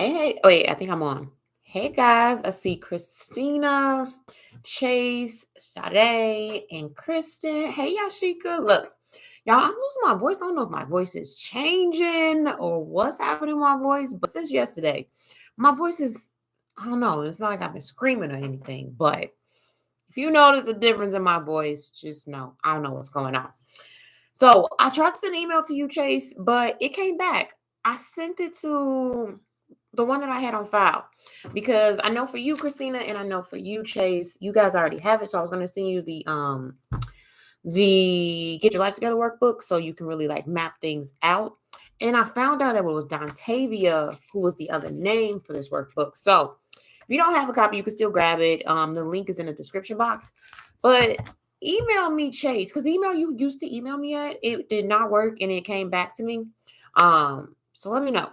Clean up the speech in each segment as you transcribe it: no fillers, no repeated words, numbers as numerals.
Hey, wait, I think I'm on. Hey guys, I see Christina, Chase, Sade, and Kristen. Hey Yashika. Look, y'all, I'm losing my voice. I don't know if my voice is changing or what's happening with my voice, but since yesterday, my voice is, I don't know, it's not like I've been screaming or anything, but if you notice a difference in my voice, just know I don't know what's going on. So I tried to send an email to you, Chase, but it came back. I sent it to the one that I had on file because I know for you, Christina, and I know for you, Chase, you guys already have it. So I was going to send you the Get Your Life Together workbook so you can really like map things out. And I found out that it was Dontavia who was the other name for this workbook. So if you don't have a copy, you can still grab it. The link is in the description box. But email me, Chase, because the email you used to email me at, it did not work and it came back to me. So let me know.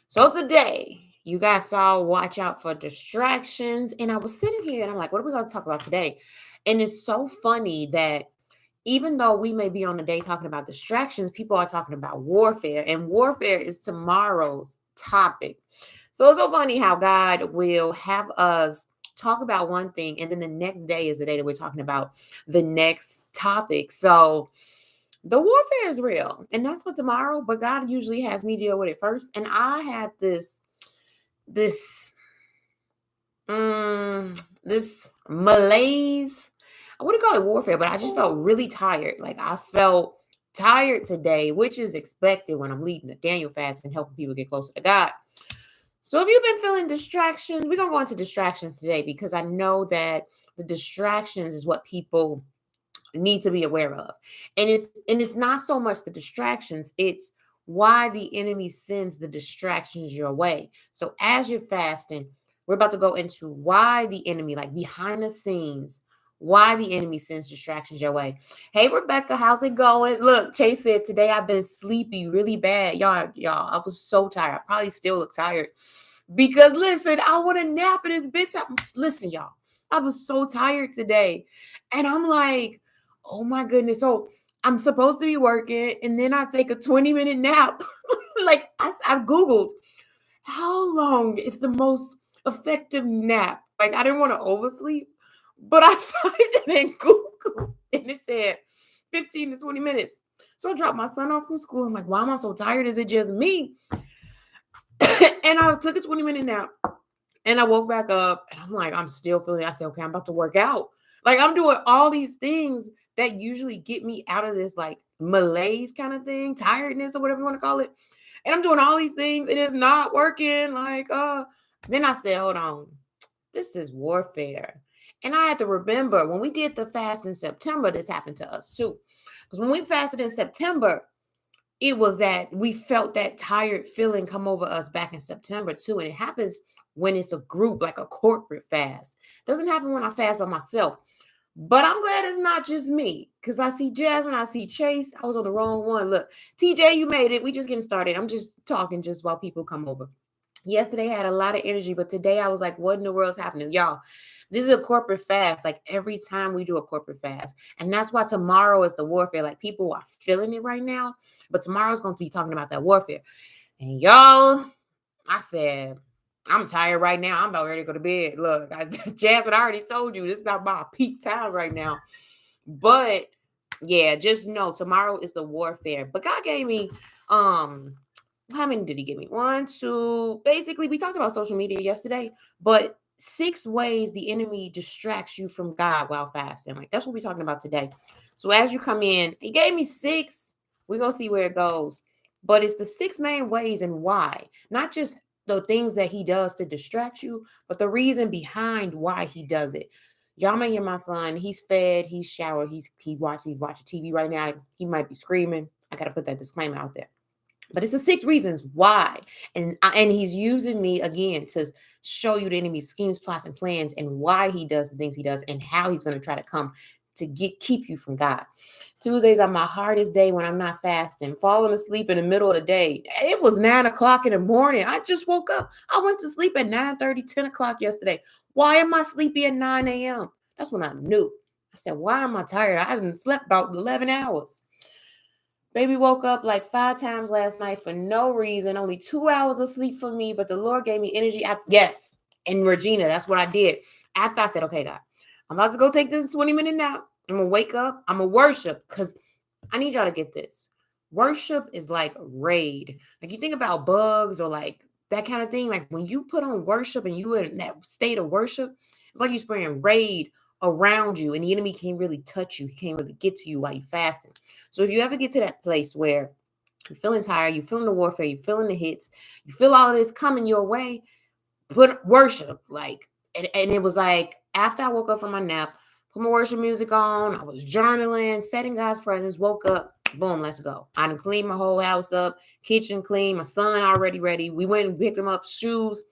So today, you guys saw watch out for distractions. And I was sitting here and I'm like, what are we going to talk about today? And it's so funny that even though we may be on the day talking about distractions, people are talking about warfare. And warfare is tomorrow's topic. So it's so funny how God will have us talk about one thing, and then the next day is the day that we're talking about the next topic. So the warfare is real, and that's for tomorrow. But God usually has me deal with it first. And I had this this malaise. I wouldn't call it warfare, but I just felt really tired. Like I felt tired today, which is expected when I'm leading a Daniel fast and helping people get closer to God. So if you've been feeling distractions, we're gonna go into distractions today because I know that the distractions is what people need to be aware of. And it's not so much the distractions, it's why the enemy sends the distractions your way. So as you're fasting, we're about to go into why the enemy, like behind the scenes, why the enemy sends distractions your way. Hey Rebecca, how's it going? Look, Chase said today I've been sleepy really bad. Y'all, I was so tired. I probably still look tired because listen, I want to nap and it's bedtime. Listen, y'all, I was so tired today. And I'm like, oh my goodness. So I'm supposed to be working and then I take a 20-minute nap. Like I Googled how long is the most effective nap. Like I didn't want to oversleep, but I typed it in Google and it said 15 to 20 minutes. So I dropped my son off from school. I'm like, why am I so tired? Is it just me? And I took a 20-minute nap and I woke back up and I'm like, I'm still feeling. I said, okay, I'm about to work out. Like I'm doing all these things that usually get me out of this like malaise kind of thing, tiredness or whatever you want to call it. And I'm doing all these things and it's not working. Then I said, hold on, this is warfare. And I had to remember when we did the fast in September, this happened to us too. Because when we fasted in September, it was that we felt that tired feeling come over us back in September too. And it happens when it's a group, like a corporate fast. It doesn't happen when I fast by myself. But I'm glad it's not just me because I see Jasmine, I see Chase. I was on the wrong one. Look, TJ, you made it. We just getting started. I'm just talking just while people come over. Yesterday I had a lot of energy, but today I was like, what in the world's happening? Y'all, this is a corporate fast. Like every time we do a corporate fast. And that's why tomorrow is the warfare. Like people are feeling it right now, but tomorrow's going to be talking about that warfare. And y'all, I said, I'm tired right now. I'm about ready to go to bed. Look, Jasmine, I already told you this is not my peak time right now. But yeah, just know tomorrow is the warfare. But God gave me how many did he give me? One, two. Basically, we talked about social media yesterday, but 6 ways the enemy distracts you from God while fasting. Like that's what we're talking about today. So as you come in, he gave me 6. We're gonna see where it goes. But it's the 6 main ways and why. Not just the things that he does to distract you, but the reason behind why he does it. Y'all may hear my son. He's fed, he's showered, he's watching TV right now. He might be screaming. I gotta put that disclaimer out there. But it's the 6 reasons why. And he's using me again to show you the enemy's schemes, plots, and plans and why he does the things he does and how he's going to try to come to keep you from God. Tuesdays are my hardest day when I'm not fasting, falling asleep in the middle of the day. It was 9 o'clock in the morning. I just woke up. I went to sleep at 9:30, 10 o'clock yesterday. Why am I sleepy at 9 a.m.? That's when I knew. I said, why am I tired? I haven't slept about 11 hours. Baby woke up like 5 times last night for no reason. Only 2 hours of sleep for me, but the Lord gave me energy. Yes. And Regina, that's what I did. After I said, okay, God, I'm about to go take this 20-minute nap. I'm going to wake up. I'm going to worship because I need y'all to get this. Worship is like raid. Like you think about bugs or like that kind of thing. Like when you put on worship and you in that state of worship, it's like you're spraying raid around you and the enemy can't really touch you. He can't really get to you while you're fasting. So if you ever get to that place where you're feeling tired, you're feeling the warfare, you're feeling the hits, you feel all of this coming your way, put worship. And it was like after I woke up from my nap, put my worship music on, I was journaling, setting God's presence, woke up, boom, let's go. I done cleaned my whole house up, kitchen clean, my son already ready. We went and picked him up, shoes,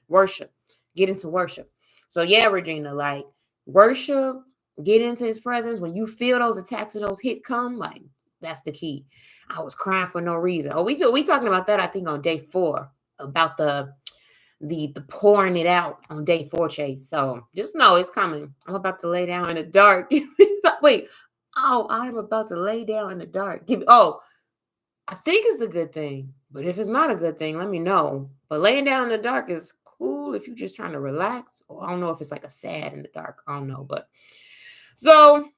worship, get into worship. So yeah, Regina, like worship, get into his presence. When you feel those attacks and those hits come, like that's the key. I was crying for no reason. Oh, we talking about that, I think, on day 4, about the pouring it out on day 4, Chase. So just know it's coming. I'm about to lay down in the dark. Wait. Oh, I'm about to lay down in the dark. I think it's a good thing. But if it's not a good thing, let me know. But laying down in the dark is cool if you're just trying to relax. Or I don't know if it's like a sad in the dark. I don't know. But so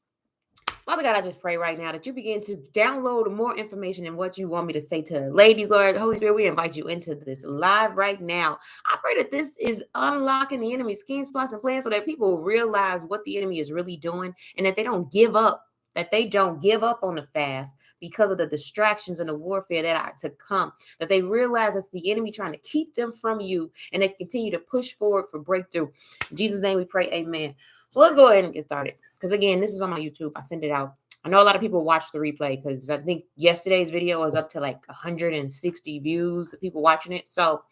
Father God, I just pray right now that you begin to download more information and what you want me to say to the ladies, Lord. Holy Spirit, we invite you into this live right now. I pray that this is unlocking the enemy's schemes, plots, and plans so that people realize what the enemy is really doing and that they don't give up. That they don't give up on the fast because of the distractions and the warfare that are to come. That they realize it's the enemy trying to keep them from you and they continue to push forward for breakthrough. In Jesus' name we pray, amen. So let's go ahead and get started. Because again, this is on my YouTube. I send it out. I know a lot of people watch the replay because I think yesterday's video was up to like 160 views of people watching it. So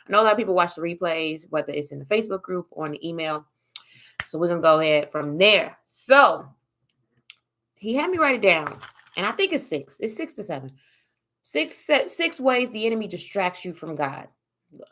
I know a lot of people watch the replays, whether it's in the Facebook group or in the email. So we're going to go ahead from there. So he had me write it down. And I think it's 6. It's 6 to 7. Six ways the enemy distracts you from God.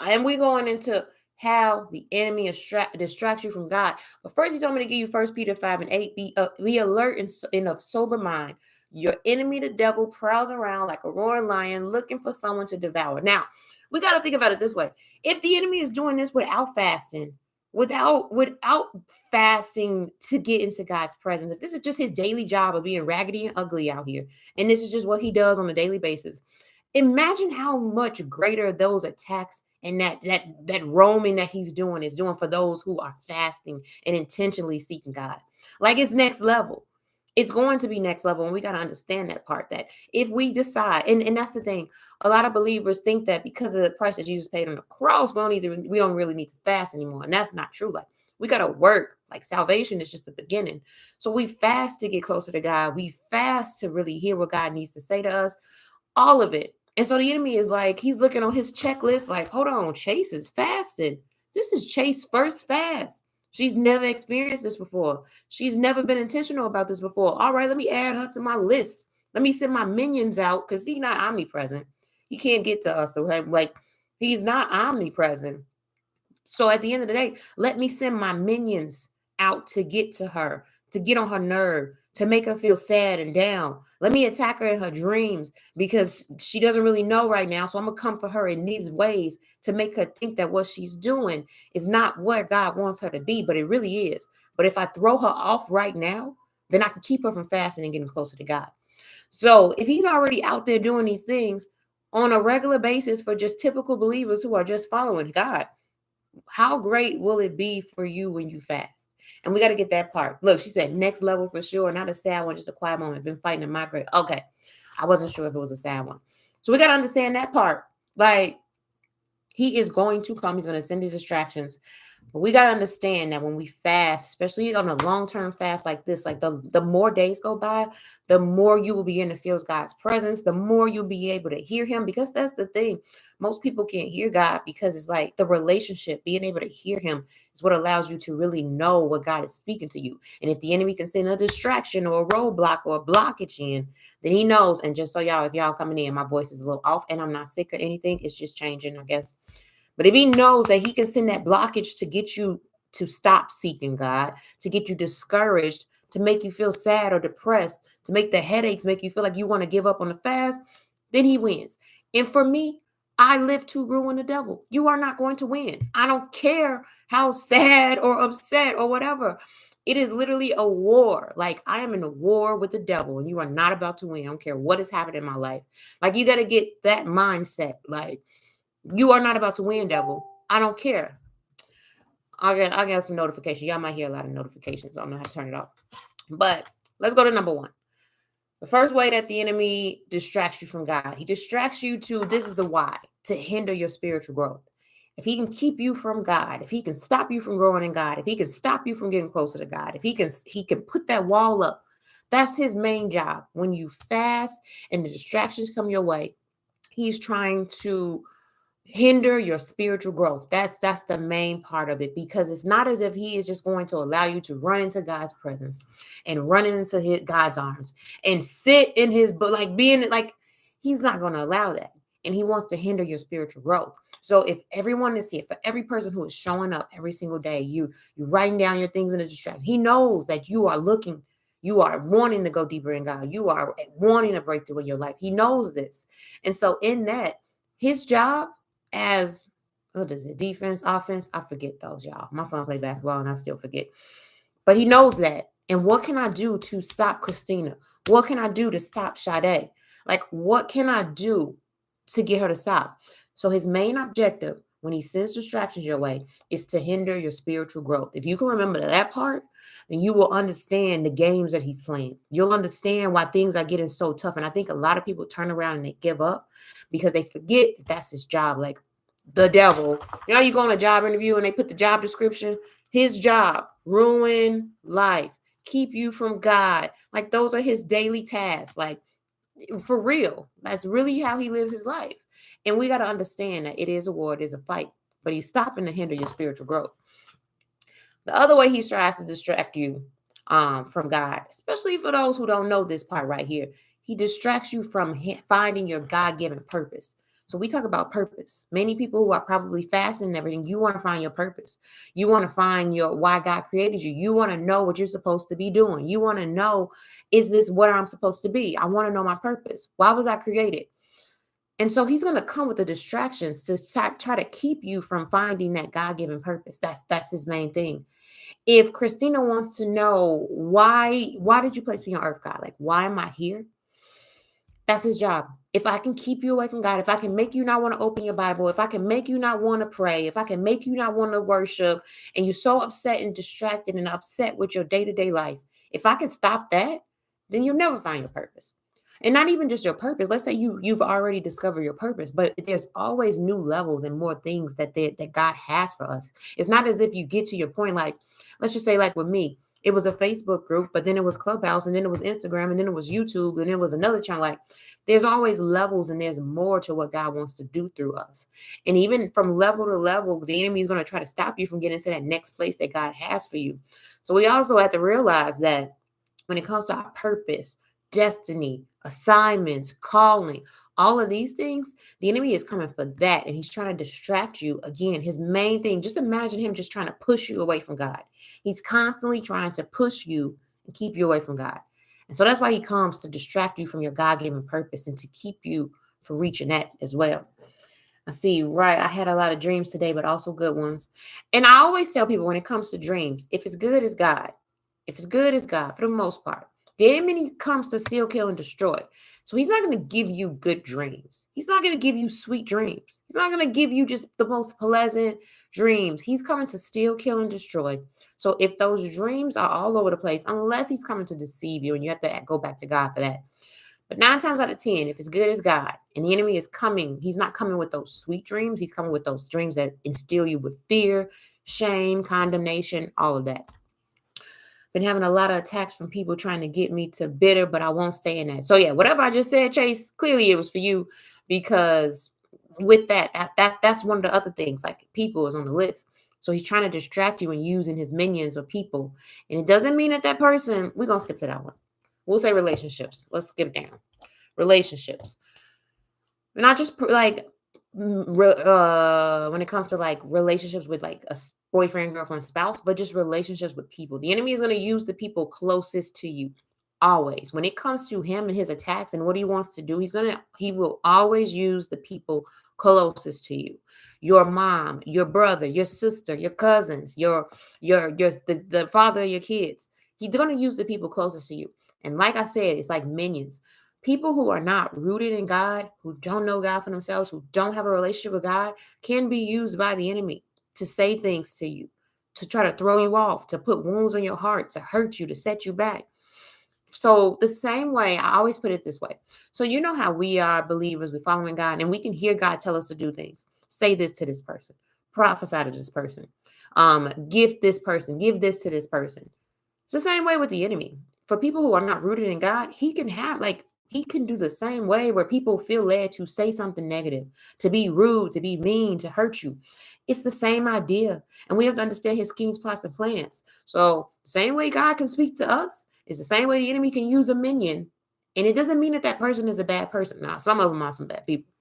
And we're going into how the enemy distracts you from God. But first, he told me to give you 1 Peter 5 and 8. Be alert and of sober mind. Your enemy, the devil, prowls around like a roaring lion looking for someone to devour. Now, we got to think about it this way. If the enemy is doing this without fasting, without fasting to get into God's presence, if this is just his daily job of being raggedy and ugly out here, and this is just what he does on a daily basis, imagine how much greater those attacks and that roaming that he's doing is doing for those who are fasting and intentionally seeking God. Like it's next level. It's going to be next level. And we got to understand that part, that if we decide, and that's the thing, a lot of believers think that because of the price that Jesus paid on the cross, we don't really need to fast anymore. And that's not true. Like we got to work. Like salvation is just the beginning. So we fast to get closer to God. We fast to really hear what God needs to say to us. All of it. And so the enemy is like, he's looking on his checklist like, hold on, Chase is fasting. This is Chase's first fast. She's never experienced this before. She's never been intentional about this before. All right, let me add her to my list. Let me send my minions out because he's not omnipresent. He can't get to us. Okay? Like he's not omnipresent. So at the end of the day, let me send my minions out to get to her, to get on her nerve, to make her feel sad and down. Let me attack her in her dreams because she doesn't really know right now. So I'm going to come for her in these ways to make her think that what she's doing is not what God wants her to be, but it really is. But if I throw her off right now, then I can keep her from fasting and getting closer to God. So if he's already out there doing these things on a regular basis for just typical believers who are just following God, how great will it be for you when you fast? And we got to get that part. Look, she said next level for sure. Not a sad one, just a quiet moment. Been fighting a migraine. Okay. I wasn't sure if it was a sad one. So we got to understand that part. Like he is going to come. He's going to send the distractions. But we got to understand that when we fast, especially on a long-term fast like this, like the more days go by, the more you will begin to feel God's presence, the more you'll be able to hear him, because that's the thing. Most people can't hear God because it's like the relationship, being able to hear him is what allows you to really know what God is speaking to you. And if the enemy can send a distraction or a roadblock or a blockage in, then he knows. And just so y'all, if y'all coming in, my voice is a little off and I'm not sick or anything. It's just changing, I guess. But if he knows that he can send that blockage to get you to stop seeking God, to get you discouraged, to make you feel sad or depressed, to make the headaches make you feel like you want to give up on the fast, then he wins. And for me, I live to ruin the devil. You are not going to win. I don't care how sad or upset or whatever. It is literally a war. Like, I am in a war with the devil, and you are not about to win. I don't care what has happened in my life. Like, you got to get that mindset. Like, you are not about to win, devil. I don't care. I got some notifications. Y'all might hear a lot of notifications. I don't know how to turn it off. But let's go to number one. The first way that the enemy distracts you from God, he distracts you to, this is the why, to hinder your spiritual growth. If he can keep you from God, if he can stop you from growing in God, if he can stop you from getting closer to God, if he can put that wall up. That's his main job. When you fast and the distractions come your way, he's trying to hinder your spiritual growth. That's the main part of it, because it's not as if he is just going to allow you to run into God's presence and run into God's arms and sit in his, but like being like, he's not going to allow that. And he wants to hinder your spiritual growth. So if everyone is here, for every person who is showing up every single day, you writing down your things in the distraction, he knows that you are looking, you are wanting to go deeper in God, you are wanting a breakthrough in your life. He knows this. And so in that, his job as, what is it, defense, offense? I forget those, y'all. My son played basketball and I still forget. But he knows that. And what can I do to stop Christina? What can I do to stop Sade? Like, what can I do to get her to stop? So his main objective when he sends distractions your way is to hinder your spiritual growth. If you can remember that part, then you will understand the games that he's playing. You'll understand why things are getting so tough. And I think a lot of people turn around and they give up because they forget that that's his job. Like the devil, you go on a job interview and they put the job description, his job, ruin life, keep you from God. Like, those are his daily tasks. Like, for real, that's really how he lives his life. And we got to understand that it is a war, it is a fight, but he's stopping to hinder your spiritual growth. The other way he tries to distract you from God, especially for those who don't know this part right here, he distracts you from finding your God-given purpose. So we talk about purpose. Many people who are probably fasting and everything, you want to find your purpose. You want to find your why God created you. You want to know what you're supposed to be doing. You want to know, is this what I'm supposed to be? I want to know my purpose. Why was I created? And so he's going to come with the distractions to try to keep you from finding that God-given purpose. That's his main thing. If Christina wants to know why did you place me on earth, God? Like, why am I here? That's his job. If I can keep you away from God, if I can make you not want to open your Bible, if I can make you not want to pray, if I can make you not want to worship, and you're so upset and distracted and upset with your day-to-day life, if I can stop that, then you'll never find your purpose. And not even just your purpose. Let's say you've already discovered your purpose, but there's always new levels and more things that God has for us. It's not as if you get to your point, like, let's just say, like with me, it was a Facebook group, but then it was Clubhouse, and then it was Instagram, and then it was YouTube, and it was another channel. Like, there's always levels, and there's more to what God wants to do through us. And even from level to level, the enemy is going to try to stop you from getting to that next place that God has for you. So we also have to realize that when it comes to our purpose, destiny, assignments, calling, all of these things, the enemy is coming for that. And he's trying to distract you. Again, his main thing, just imagine him just trying to push you away from God. He's constantly trying to push you and keep you away from God. And so that's why he comes to distract you from your God-given purpose and to keep you from reaching that as well. I see, right. I had a lot of dreams today, but also good ones. And I always tell people when it comes to dreams, if it's good, it's God. If it's good, it's God for the most part. The enemy comes to steal, kill, and destroy. So he's not going to give you good dreams. He's not going to give you sweet dreams. He's not going to give you just the most pleasant dreams. He's coming to steal, kill, and destroy. So if those dreams are all over the place, unless he's coming to deceive you, and you have to go back to God for that. But 9 times out of 10, if it's good as God and the enemy is coming, he's not coming with those sweet dreams. He's coming with those dreams that instill you with fear, shame, condemnation, all of that. Been having a lot of attacks from people trying to get me to bitter, but I won't stay in that. So yeah, whatever I just said, Chase, clearly it was for you, because with that's one of the other things. Like, people is on the list. So he's trying to distract you and using his minions or people. And it doesn't mean that person, we're going to skip to that one. We'll say relationships. Let's skip down. Relationships. Not just like when it comes to like relationships with like boyfriend, girlfriend, spouse, but just relationships with people. The enemy is going to use the people closest to you. Always. When it comes to him and his attacks and what he wants to do, he will always use the people closest to you. Your mom, your brother, your sister, your cousins, the father of your kids. He's going to use the people closest to you. And like I said, it's like minions. People who are not rooted in God, who don't know God for themselves, who don't have a relationship with God, can be used by the enemy to say things to you, to try to throw you off, to put wounds on your heart, to hurt you, to set you back. So the same way, I always put it this way. So you know how we are believers, we're following God, and we can hear God tell us to do things. Say this to this person, prophesy to this person, give this person, give this to this person. It's the same way with the enemy. For people who are not rooted in God, he can do the same way where people feel led to say something negative, to be rude, to be mean, to hurt you. It's the same idea. And we have to understand his schemes, plots, and plans. So the same way God can speak to us is the same way the enemy can use a minion. And it doesn't mean that that person is a bad person. Now, some of them are some bad people.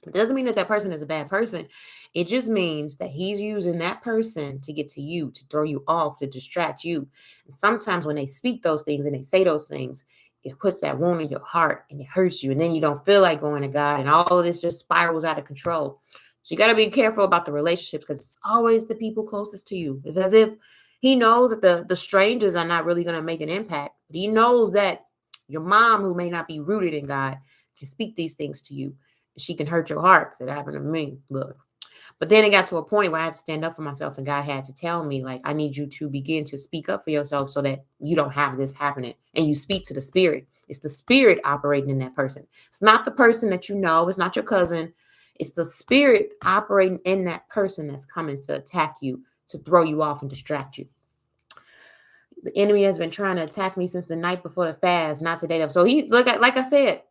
It doesn't mean that that person is a bad person. It just means that he's using that person to get to you, to throw you off, to distract you. And sometimes when they speak those things and they say those things, it puts that wound in your heart and it hurts you. And then you don't feel like going to God. And all of this just spirals out of control. So you got to be careful about the relationships because it's always the people closest to you. It's as if he knows that the strangers are not really going to make an impact. But he knows that your mom, who may not be rooted in God, can speak these things to you. She can hurt your heart because it happened to me. Look. But then it got to a point where I had to stand up for myself and God had to tell me, like, I need you to begin to speak up for yourself so that you don't have this happening. And you speak to the spirit. It's the spirit operating in that person. It's not the person that you know. It's not your cousin. It's the spirit operating in that person that's coming to attack you, to throw you off and distract you. The enemy has been trying to attack me since the night before the fast, not today. So he look at, like I said,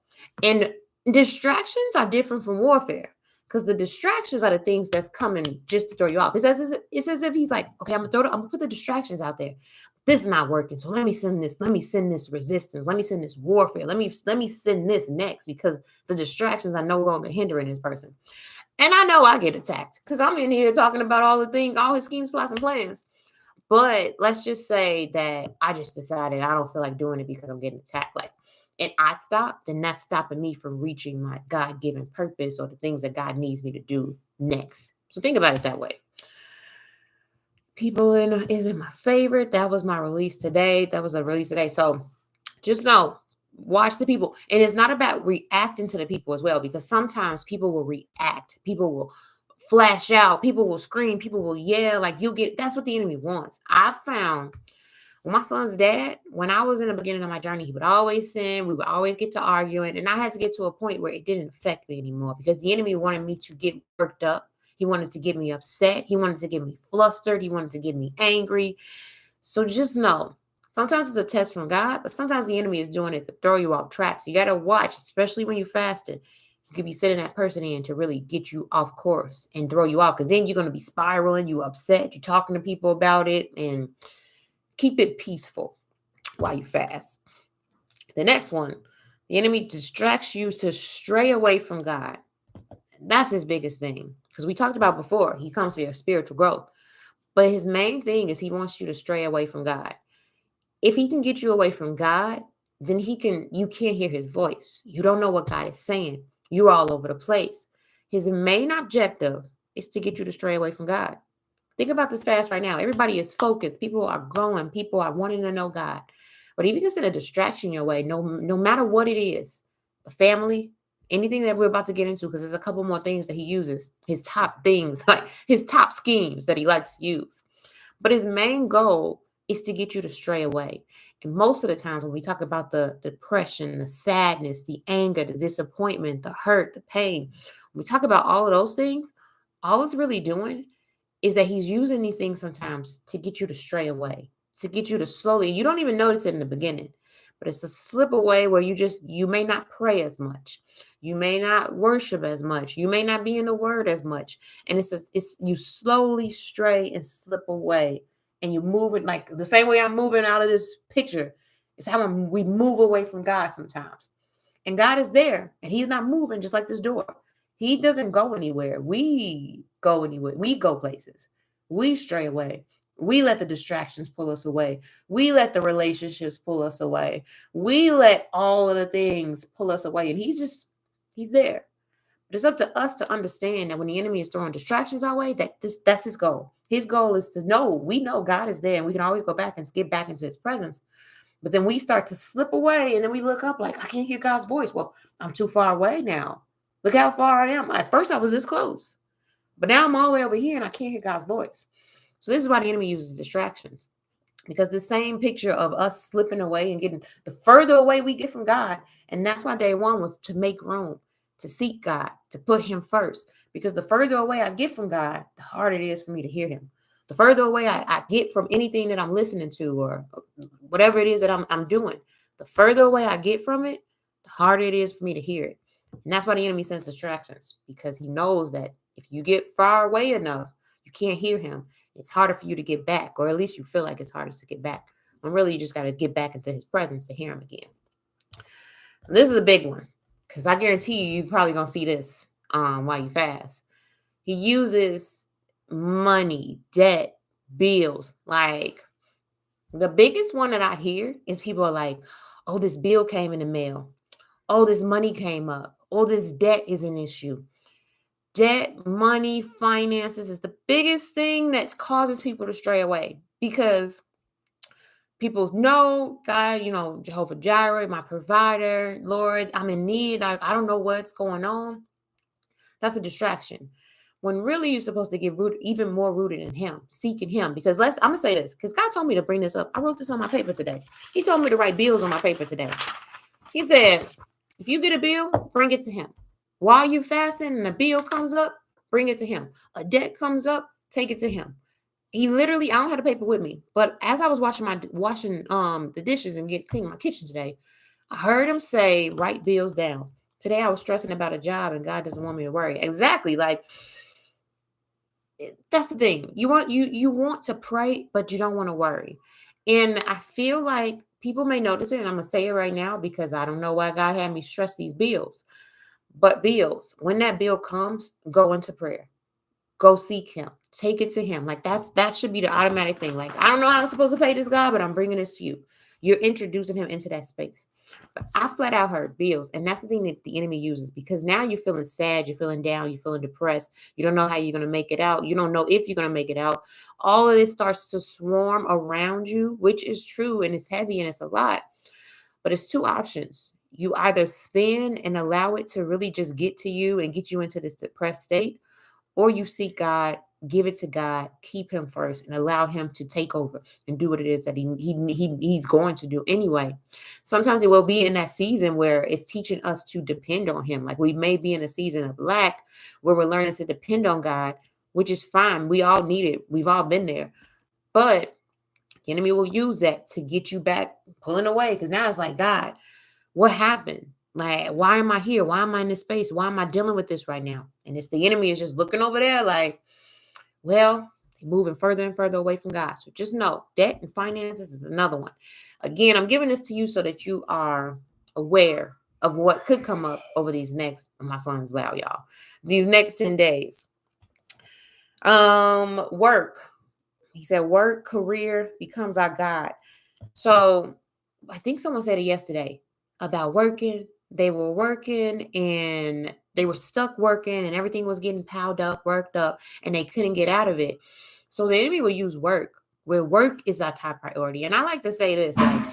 and distractions are different from warfare because the distractions are the things that's coming just to throw you off. It's as if he's like, okay, I'm gonna put the distractions out there. This is not working, so let me send this resistance. Let me send this warfare. Let me send this next because the distractions are no longer hindering this person. And I know I get attacked because I'm in here talking about all the things, all his schemes, plots, and plans. But let's just say that I just decided I don't feel like doing it because I'm getting attacked. Like, and I stop, then that's stopping me from reaching my God given purpose or the things that God needs me to do next. So think about it that way. People isn't my favorite. That was my release today. That was a release today. So just know, watch the people. And it's not about reacting to the people as well, because sometimes people will react. People will flash out. People will scream. People will yell. Like that's what the enemy wants. I found with my son's dad, when I was in the beginning of my journey, he would always sin. We would always get to arguing. And I had to get to a point where it didn't affect me anymore because the enemy wanted me to get worked up. He wanted to get me upset. He wanted to get me flustered. He wanted to get me angry. So just know, sometimes it's a test from God, but sometimes the enemy is doing it to throw you off track. So you got to watch, especially when you're fasting. You could be sending that person in to really get you off course and throw you off because then you're going to be spiraling. You upset. You're talking to people about it, and keep it peaceful while you fast. The next one, the enemy distracts you to stray away from God. That's his biggest thing because we talked about before. He comes for your spiritual growth. But his main thing is he wants you to stray away from God. If he can get you away from God, then you can't hear his voice. You don't know what God is saying. You're all over the place. His main objective is to get you to stray away from God. Think about this fast right now. Everybody is focused. People are growing. People are wanting to know God. But if you can send a distraction your way, no matter what it is, a family, anything that we're about to get into, because there's a couple more things that he uses, his top things, like his top schemes that he likes to use. But his main goal is to get you to stray away. And most of the times when we talk about the depression, the sadness, the anger, the disappointment, the hurt, the pain, when we talk about all of those things, all it's really doing is that he's using these things sometimes to get you to stray away, to get you to slowly, you don't even notice it in the beginning, but it's a slip away where you may not pray as much. You may not worship as much. You may not be in the word as much. And it's you slowly stray and slip away. And you move it like the same way I'm moving out of this picture. It's how we move away from God sometimes. And God is there and he's not moving just like this door. He doesn't go anywhere. We go anywhere. We go places. We stray away. We let the distractions pull us away. We let the relationships pull us away. We let all of the things pull us away. And he's there. But it's up to us to understand that when the enemy is throwing distractions our way, that's his goal. His goal is to know, we know God is there and we can always go back and get back into his presence. But then we start to slip away and then we look up like, I can't hear God's voice. Well, I'm too far away now. Look how far I am. At first I was this close, but now I'm all the way over here and I can't hear God's voice. So this is why the enemy uses distractions. Because the same picture of us slipping away and getting, the further away we get from God, and that's why day one was to make room, to seek God, to put him first. Because the further away I get from God, the harder it is for me to hear him. The further away I get from anything that I'm listening to or whatever it is that I'm doing, the further away I get from it, the harder it is for me to hear it. And that's why the enemy sends distractions, because he knows that if you get far away enough, you can't hear him. It's harder for you to get back, or at least you feel like it's harder to get back. When really you just got to get back into his presence to hear him again. This is a big one, because I guarantee you're probably going to see this while you fast. He uses money, debt, bills. Like, the biggest one that I hear is people are like, oh, this bill came in the mail. Oh, this money came up. Oh, this debt is an issue. Debt, money, finances is the biggest thing that causes people to stray away, because people know God, Jehovah Jireh, my provider, Lord, I'm in need. I don't know what's going on. That's a distraction. When really you're supposed to get rooted, even more rooted in him, seeking him. Because I'm going to say this, because God told me to bring this up. I wrote this on my paper today. He told me to write bills on my paper today. He said, if you get a bill, bring it to him. While you're fasting and a bill comes up, bring it to him. A debt comes up, take it to him. He literally, I don't have the paper with me, but as I was washing the dishes and cleaning my kitchen today, I heard him say, write bills down. Today I was stressing about a job and God doesn't want me to worry. Exactly. Like, that's the thing. You want to pray, but you don't want to worry. And I feel like people may notice it, and I'm going to say it right now because I don't know why God had me stress these bills. But bills, when that bill comes, go into prayer. Go seek him. Take it to him. Like, that should be the automatic thing. Like, I don't know how I'm supposed to pay this guy, but I'm bringing this to you. You're introducing him into that space. But I flat out heard bills. And that's the thing that the enemy uses, because now you're feeling sad. You're feeling down. You're feeling depressed. You don't know how you're going to make it out. You don't know if you're going to make it out. All of this starts to swarm around you, which is true. And it's heavy and it's a lot. But it's two options. You either spin and allow it to really just get to you and get you into this depressed state, or you seek God, give it to God, keep him first, and allow him to take over and do what it is that he's going to do anyway. Sometimes it will be in that season where it's teaching us to depend on him. Like, we may be in a season of lack where we're learning to depend on God, which is fine. We all need it. We've all been there. But the enemy will use that to get you back, pulling away, because now it's like, God, what happened? Like, why am I here? Why am I in this space? Why am I dealing with this right now? And it's the enemy is just looking over there like, well, moving further and further away from God. So just know, debt and finances is another one. Again, I'm giving this to you so that you are aware of what could come up over these next, my son's loud, y'all, these next 10 days. Work. He said, work, career becomes our God. So I think someone said it yesterday about working. They were working and they were stuck working and everything was getting piled up, worked up, and they couldn't get out of it. So the enemy will use work, where work is our top priority. And I like to say this, like,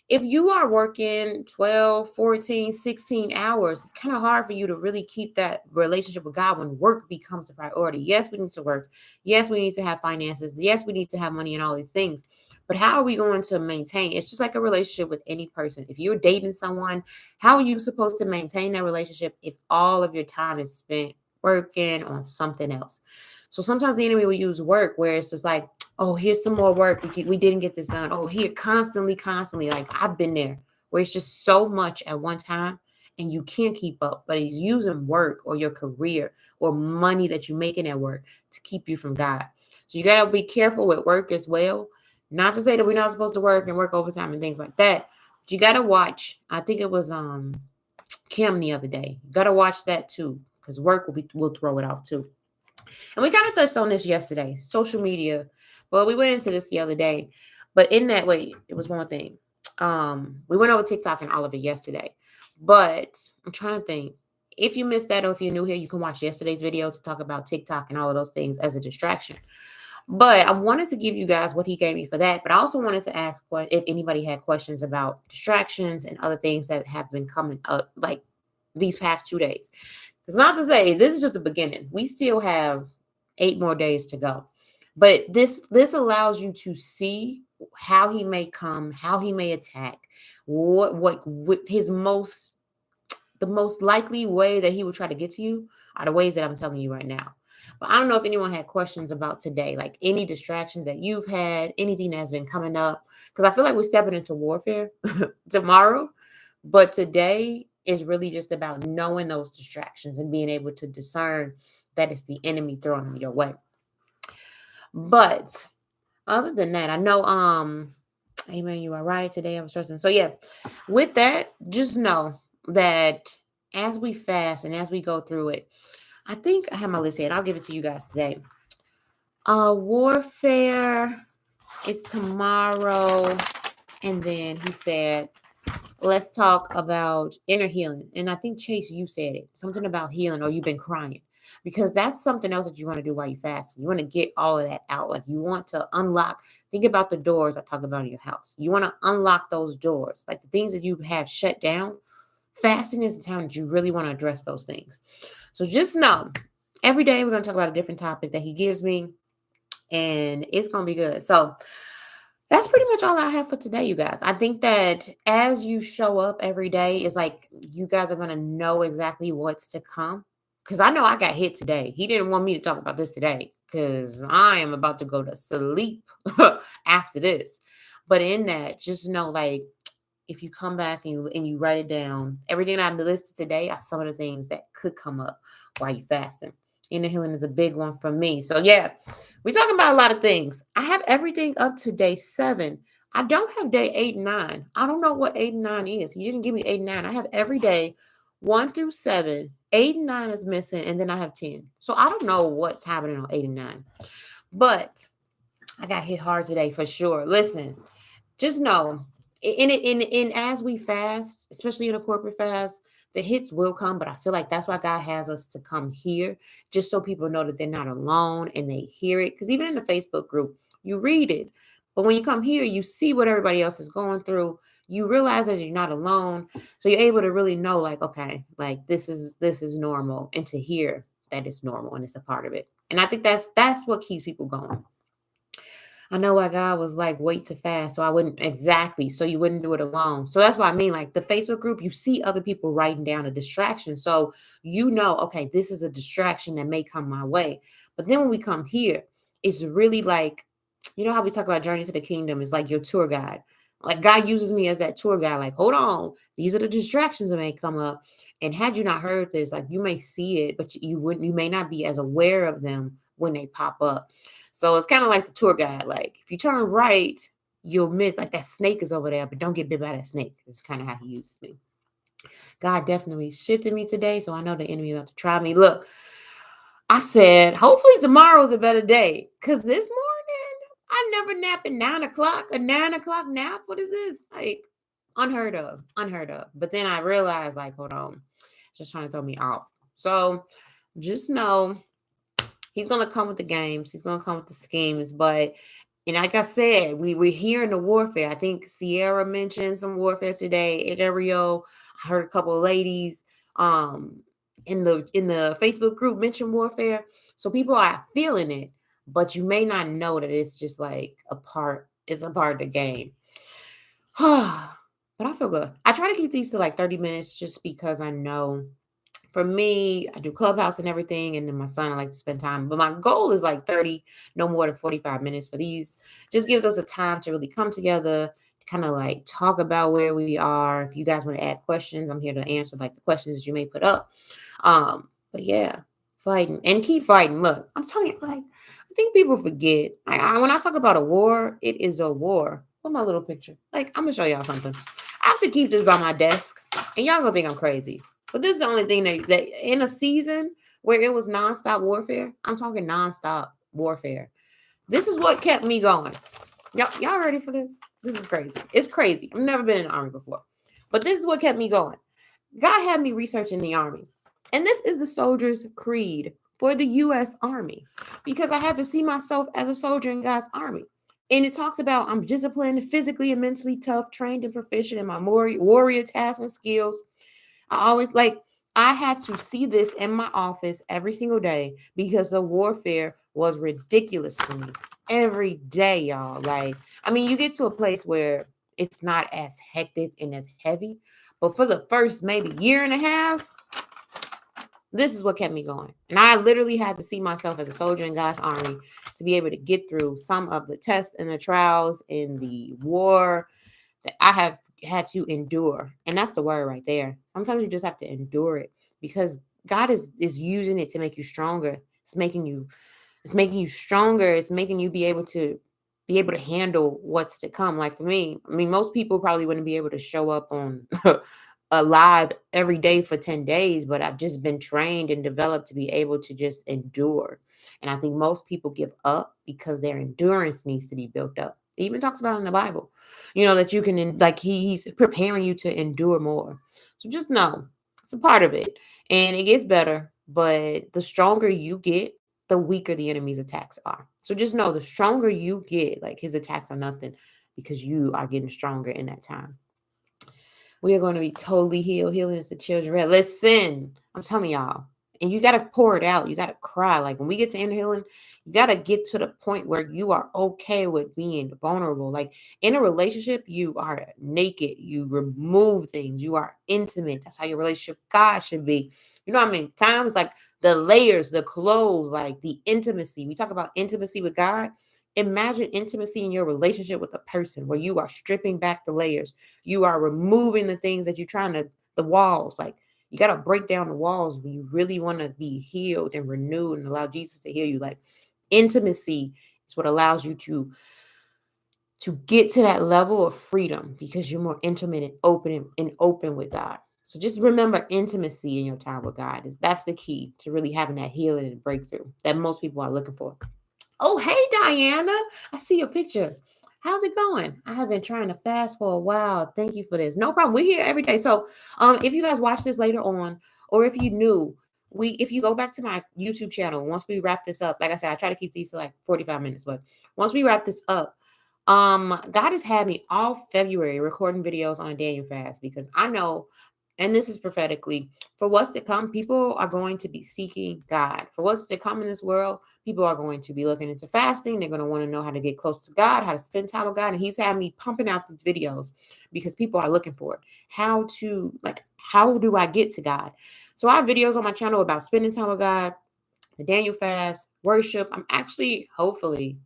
if you are working 12, 14, 16 hours, it's kind of hard for you to really keep that relationship with God when work becomes a priority. Yes, we need to work. Yes, we need to have finances. Yes, we need to have money and all these things. But how are we going to maintain? It's just like a relationship with any person. If you're dating someone, how are you supposed to maintain that relationship if all of your time is spent working on something else? So sometimes the enemy will use work where it's just like, oh, here's some more work. We didn't get this done. Oh, here, constantly. Like, I've been there where it's just so much at one time and you can't keep up. But he's using work or your career or money that you're making at work to keep you from God. So you got to be careful with work as well. Not to say that we're not supposed to work and work overtime and things like that. But you got to watch. I think it was Kim the other day. You got to watch that too, because work will throw it off too. And we kind of touched on this yesterday, social media. Well, we went into this the other day, but in that way, it was one thing. We went over TikTok and all of it yesterday, but I'm trying to think. If you missed that or if you're new here, you can watch yesterday's video to talk about TikTok and all of those things as a distraction. But I wanted to give you guys what he gave me for that. But I also wanted to ask what if anybody had questions about distractions and other things that have been coming up like these past 2 days. It's not to say this is just the beginning. We still have 8 more days to go. But this allows you to see how he may come, how he may attack, what his most the most likely way that he would try to get to you are the ways that I'm telling you right now. But I don't know if anyone had questions about today, like any distractions that you've had, anything that's been coming up, because I feel like we're stepping into warfare tomorrow. But today is really just about knowing those distractions and being able to discern that it's the enemy throwing them your way. But other than that, I know, amen, you are right. Today I was trusting. So yeah, with that, just know that as we fast and as we go through it, I think I have my list here and I'll give it to you guys today. Warfare is tomorrow. And then he said, let's talk about inner healing. And I think, Chase, you said it. Something about healing or you've been crying. Because that's something else that you want to do while you fast. You want to get all of that out. Like you want to unlock. Think about the doors I talk about in your house. You want to unlock those doors. Like the things that you have shut down. Fasting is the time that you really want to address those things. So just know, every day we're going to talk about a different topic that he gives me. And it's going to be good. So that's pretty much all I have for today, you guys. I think that as you show up every day, it's like you guys are going to know exactly what's to come. Because I know I got hit today. He didn't want me to talk about this today because I am about to go to sleep after this. But in that, just know, like, if you come back and you write it down, everything I've listed today are some of the things that could come up while you're fasting. Inner healing is a big one for me. So yeah, we're talking about a lot of things. I have everything up to day 7. I don't have day 8 and 9. I don't know what 8 and 9 is. He didn't give me 8 and 9. I have every day 1 through 7. 8 and 9 is missing, and then I have 10. So I don't know what's happening on 8 and 9. But I got hit hard today for sure. Listen, just know, in as we fast, especially in a corporate fast, the hits will come, but I feel like that's why God has us to come here, just so people know that they're not alone and they hear it. Because even in the Facebook group, you read it, but when you come here, you see what everybody else is going through. You realize that you're not alone, so you're able to really know, like, okay, like this is normal, and to hear that it's normal and it's a part of it. And I think that's what keeps people going. I know why God was like, wait to fast. So I wouldn't exactly, so you wouldn't do it alone. So that's what I mean. Like the Facebook group, you see other people writing down a distraction. So you know, okay, this is a distraction that may come my way. But then when we come here, it's really like, you know how we talk about Journey to the Kingdom? It's like your tour guide. Like God uses me as that tour guide. Like, hold on, these are the distractions that may come up. And had you not heard this, like you may see it, but you may not be as aware of them when they pop up. So it's kind of like the tour guide. Like if you turn right, you'll miss like that snake is over there, but don't get bit by that snake. It's kind of how he uses me. God definitely shifted me today, so I know the enemy about to try me. Look, I said, hopefully tomorrow's a better day. Cause this morning, I never nap at 9 o'clock. A 9 o'clock nap. What is this? Like unheard of. Unheard of. But then I realized, like, hold on, just trying to throw me off. So just know he's gonna come with the games. He's gonna come with the schemes. But and like I said, we're hearing the warfare. I think Sierra mentioned some warfare today. Ariel, I heard a couple of ladies in the Facebook group mention warfare. So people are feeling it, but you may not know that it's just like it's a part of the game. But I feel good. I try to keep these to like 30 minutes just because I know for me, I do Clubhouse and everything, and then my son, I like to spend time. But my goal is like 30, no more than 45 minutes for these. Just gives us a time to really come together, kind of like talk about where we are. If you guys want to add questions, I'm here to answer like the questions that you may put up. But yeah, fighting and keep fighting. Look, I'm telling you, like, I think people forget. When I talk about a war, it is a war. Put my little picture. Like, I'm gonna show y'all something. I have to keep this by my desk, and y'all gonna think I'm crazy. But this is the only thing that in a season where it was nonstop warfare. I'm talking nonstop warfare. This is what kept me going. Y'all ready for this? This is crazy. It's crazy. I've never been in the army before. But this is what kept me going. God had me researching the army. And this is the soldier's creed for the U.S. Army because I had to see myself as a soldier in God's army. And it talks about I'm disciplined, physically and mentally tough, trained and proficient in my warrior tasks and skills. I always I had to see this in my office every single day because the warfare was ridiculous for me every day, y'all. Like, I mean, you get to a place where it's not as hectic and as heavy, but for the first maybe year and a half, this is what kept me going. And I literally had to see myself as a soldier in God's army to be able to get through some of the tests and the trials in the war that I have had to endure. And that's the word right there. Sometimes you just have to endure it because God is using it to make you stronger. It's making you stronger. It's making you be able to handle what's to come. Like for me, I mean, most people probably wouldn't be able to show up on alive every day for 10 days, but I've just been trained and developed to be able to just endure. And I think most people give up because their endurance needs to be built up. It even talks about in the Bible, that you can, like, he's preparing you to endure more. So just know it's a part of it and it gets better, but the stronger you get, the weaker the enemy's attacks are. So just know the stronger you get, like his attacks are nothing because you are getting stronger in that time. We are going to be totally healed. Healing is the children bread. Listen, I'm telling y'all. And you got to pour it out. You got to cry. Like when we get to inner healing, you got to get to the point where you are okay with being vulnerable. Like in a relationship, you are naked. You remove things. You are intimate. That's how your relationship with God should be. You know how many times, like the layers, the clothes, like the intimacy. We talk about intimacy with God. Imagine intimacy in your relationship with a person where you are stripping back the layers. You are removing the things that you're trying to, the walls. Like you got to break down the walls when you really want to be healed and renewed and allow Jesus to heal you. Like intimacy is what allows you to get to that level of freedom because you're more intimate and open with God. So just remember intimacy in your time with God. That's the key to really having that healing and breakthrough that most people are looking for. Oh, hey, Diana. I see your picture. How's it going? I have been trying to fast for a while. Thank you for this. No problem. We're here every day. So, if you guys watch this later on, or if you knew, if you go back to my YouTube channel, once we wrap this up, like I said, I try to keep these to like 45 minutes, but once we wrap this up, God has had me all February recording videos on a Daniel fast because I know, and this is prophetically, for what's to come, people are going to be seeking God. For what's to come in this world, people are going to be looking into fasting. They're going to want to know how to get close to God, how to spend time with God. And he's had me pumping out these videos because people are looking for it. How do I get to God? So I have videos on my channel about spending time with God, the Daniel fast, worship. I'm actually, hopefully,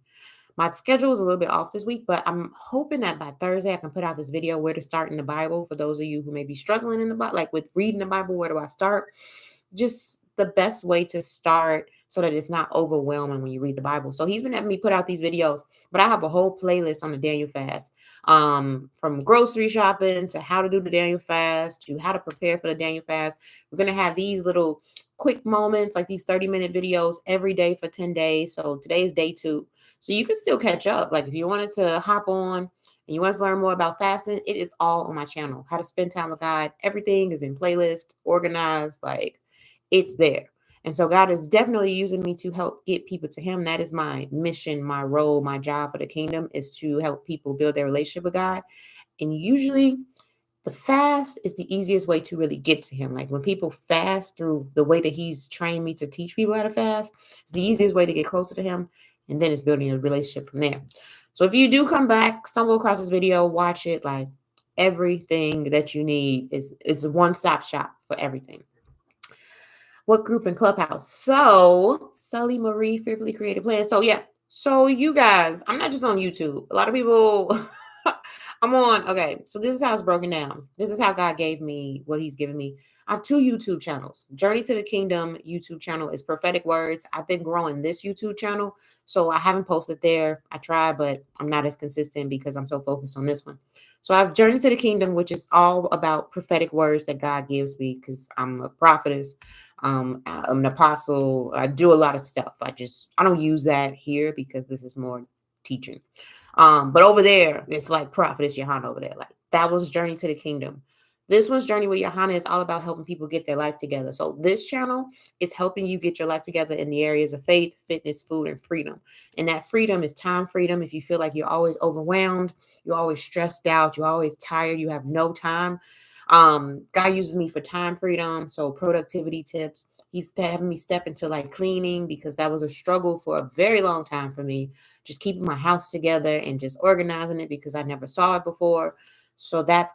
my schedule is a little bit off this week, but I'm hoping that by Thursday I can put out this video where to start in the Bible for those of you who may be struggling in the Bible, like with reading the Bible. Where do I start? Just the best way to start so that it's not overwhelming when you read the Bible. So he's been having me put out these videos, but I have a whole playlist on the Daniel fast, from grocery shopping to how to do the Daniel fast to how to prepare for the Daniel fast. We're going to have these little quick moments, like these 30-minute videos every day for 10 days. So today is day 2. So you can still catch up. Like if you wanted to hop on and you want to learn more about fasting, it is all on my channel. How to spend time with God. Everything is in playlist, organized, like it's there. And so God is definitely using me to help get people to him. That is my mission, my role, my job for the kingdom is to help people build their relationship with God. And usually the fast is the easiest way to really get to him. Like when people fast through the way that he's trained me to teach people how to fast, it's the easiest way to get closer to him. And then it's building a relationship from there. So if you do come back, stumble across this video, watch it. Like everything that you need is a one-stop shop for everything. What group in Clubhouse? So Sully Marie Fearfully Created Plan. So yeah. So you guys, I'm not just on YouTube. A lot of people I'm on. Okay. So this is how it's broken down. This is how God gave me what he's given me. I have 2 YouTube channels. Journey to the Kingdom YouTube channel is prophetic words. I've been growing this YouTube channel. So I haven't posted there. I try, but I'm not as consistent because I'm so focused on this one. So I have Journey to the Kingdom, which is all about prophetic words that God gives me because I'm a prophetess. I'm an apostle. I do a lot of stuff. I don't use that here because this is more teaching. But over there, it's like Prophetess Johanna over there. Like that was Journey to the Kingdom. This one's Journey with Johanna is all about helping people get their life together. So this channel is helping you get your life together in the areas of faith, fitness, food, and freedom. And that freedom is time freedom. If you feel like you're always overwhelmed, you're always stressed out, you're always tired, you have no time. God uses me for time freedom, so productivity tips. He's having me step into like cleaning because that was a struggle for a very long time for me. Just keeping my house together and just organizing it because I never saw it before. So that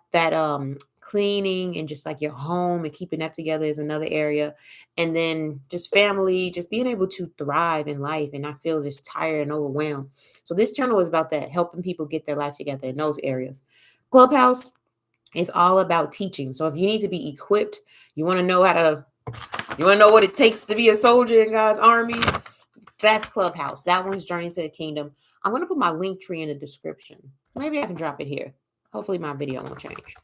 cleaning and just like your home and keeping that together is another area. And then just family, just being able to thrive in life and not feel just tired and overwhelmed. So this channel is about that, helping people get their life together in those areas. Clubhouse is all about teaching. So if you need to be equipped, you want to know what it takes to be a soldier in God's army, that's Clubhouse. That one's Journey to the Kingdom. I'm going to put my link tree in the description. Maybe I can drop it here. Hopefully my video won't change.